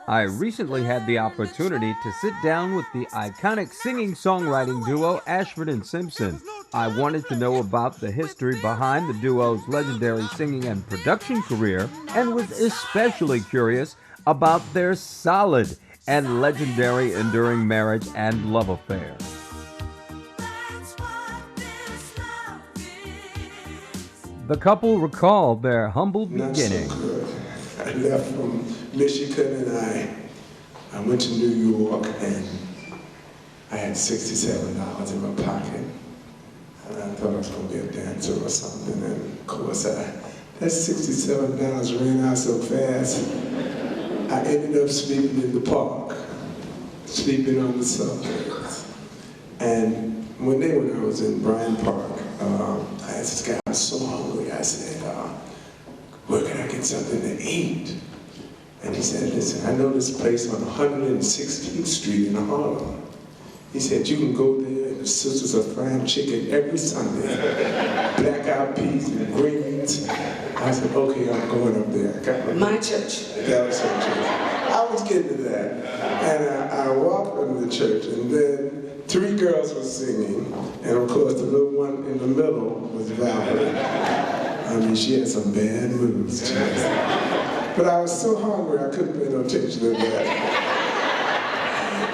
I recently had the opportunity to sit down with the iconic singing-songwriting duo Ashford and Simpson. I wanted to know about the history behind the duo's legendary singing and production career and was especially curious about their solid and legendary enduring marriage and love affair. The couple recalled their humble beginning. Not so good. I left from Michigan and I went to New York and I had $67 in my pocket. And I thought I was going to be a dancer or something. And of course, that $67 ran out so fast, I ended up sleeping in the park, sleeping on the subways. And one day when I was in Bryant Park, I asked this guy, I was so hungry, I said, where can I get something to eat? And he said, listen, I know this place on 116th Street in Harlem. He said, you can go there and the sisters are frying chicken every Sunday, black-eyed peas and greens. I said, okay, I'm going up there. I got my church. That was her church. I was getting to that. And I walked into the church, and then 3 girls were singing, and of course the little one in the middle was Valerie. I mean, she had some bad moves. But I was so hungry, I couldn't pay no attention to that.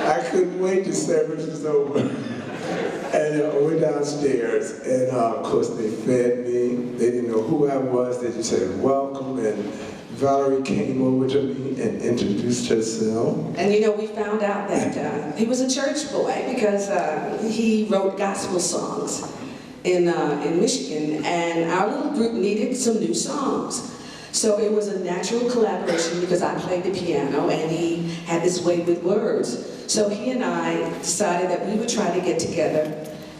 I couldn't wait till service was over. And I went downstairs, and of course they fed me. They didn't know who I was. They just said, welcome, and Valerie came over to me and introduced herself. And you know, we found out that he was a church boy because he wrote gospel songs in Michigan, and our little group needed some new songs. So it was a natural collaboration because I played the piano and he had this way with words. So he and I decided that we would try to get together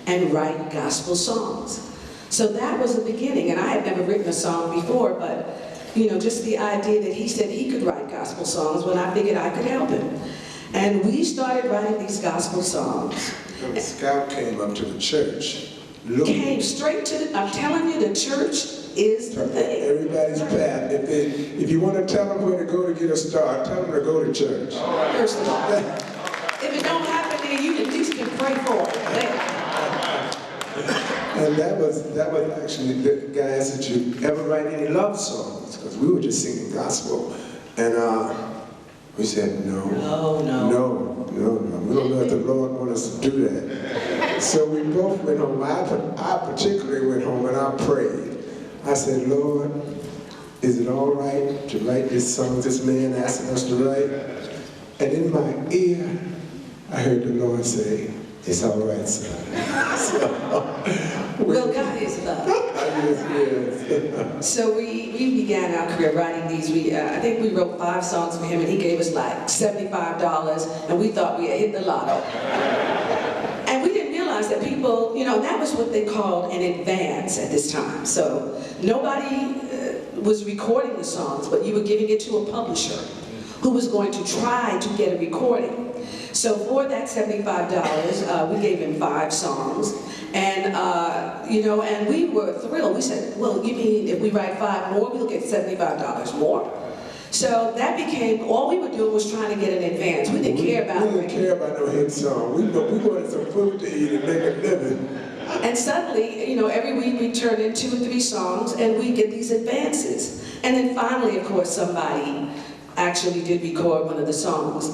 and write gospel songs. So that was the beginning, and I had never written a song before, but you know, just the idea that he said he could write gospel songs when I figured I could help him. And we started writing these gospel songs. And the scout came up to the church. Came straight to the, I'm telling you, the church is the thing. Everybody's path. If you want to tell them where to go to get a start, tell them to go to church. First of all, if it don't happen there, you at least can pray for it. And that was actually the guy asked, did you ever write any love songs? Because we were just singing gospel. And we said, no. No. We don't know if the Lord wants us to do that. So we both went home. I particularly went home and I prayed. I said, Lord, is it all right to write this song this man asking us to write? And in my ear, I heard the Lord say, it's all right, son. Well, God is love. Yes. So we began our career writing these. I think we wrote 5 songs for him, and he gave us like $75, and we thought we had hit the lotto. And we didn't realize that people, you know, that was what they called an advance at this time. So nobody was recording the songs, but you were giving it to a publisher who was going to try to get a recording. So for that $75, we gave him 5 songs, and you know, and we were thrilled. We said, well, you mean if we write 5 more, we'll get $75 more? So that became, all we were doing was trying to get an advance. We didn't care about no hit song. We wanted some food to eat and make a living. And suddenly, you know, every week we turn in 2 or 3 songs, and we get these advances. And then finally, of course, somebody actually did record one of the songs.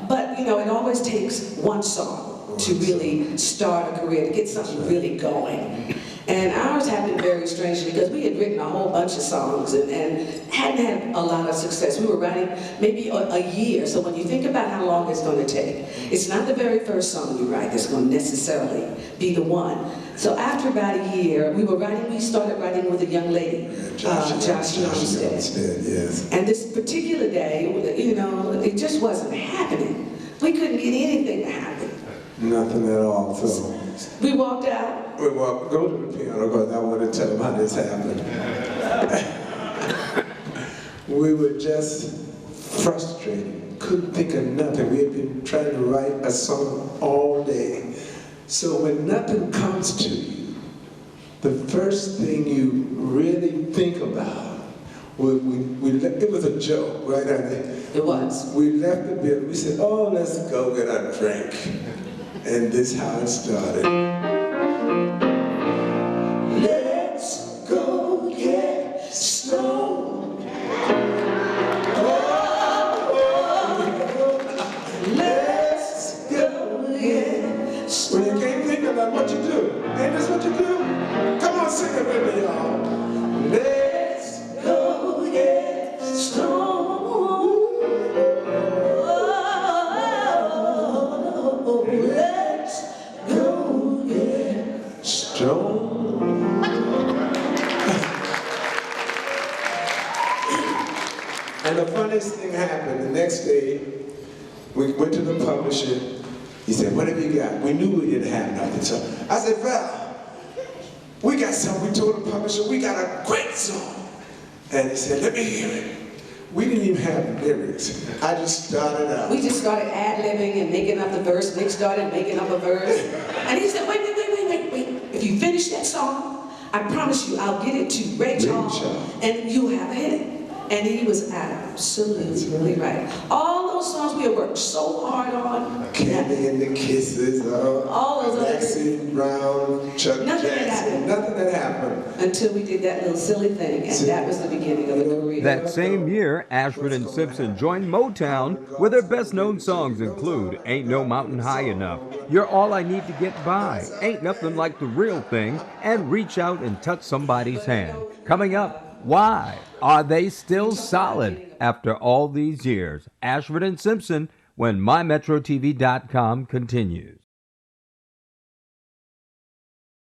But, you know, it always takes one song to really start a career, to get something really going. And ours happened very strangely because we had written a whole bunch of songs and hadn't had a lot of success. We were writing maybe a year. So when you think about how long it's going to take, it's not the very first song you write that's going to necessarily be the one. So after about a year, we started writing with a young lady, Josh Youngstead. Yes. And this particular day, you know, it just wasn't happening. We couldn't get anything to happen. Nothing at all. So we walked out. We walked, go to the piano because I want to tell them how this happened. We were just frustrated. Couldn't think of nothing. We had been trying to write a song all day. So when nothing comes to you, the first thing you really think about, It was a joke, right? It was. We left the building. We said, oh, let's go get a drink. And this is how it started. Let's go get stoned. Let's go get stoned. When you can't think about what you do, ain't this what you do? Come on, sing it with me, y'all. Let's go get stoned. Let's go get stoned. And the funniest thing happened. The next day, we went to the publisher. He said, what have you got? We knew we didn't have nothing. So I said, Val, we got something. We told the publisher, we got a great song. And he said, let me hear it. We didn't even have lyrics. I just started out. We just started ad-libbing and making up the verse. Nick started making up a verse. And he said, wait. If you finish that song, I promise you I'll get it to Ray Charles and you'll have a hit. And he was absolutely right. All those songs we had worked so hard on. Candy and the Kisses, all those other Maxine Brown, Chuck Jackson. Nothing that happened. Until we did that little silly thing, and that was the beginning of a career. That same year, Ashford and Simpson joined Motown, where their best-known songs include Ain't No Mountain High Enough, You're All I Need to Get By, Ain't Nothing Like the Real Thing, and Reach Out and Touch Somebody's Hand. Coming up, why are they still solid after all these years? Ashford and Simpson, when MyMetroTV.com continues.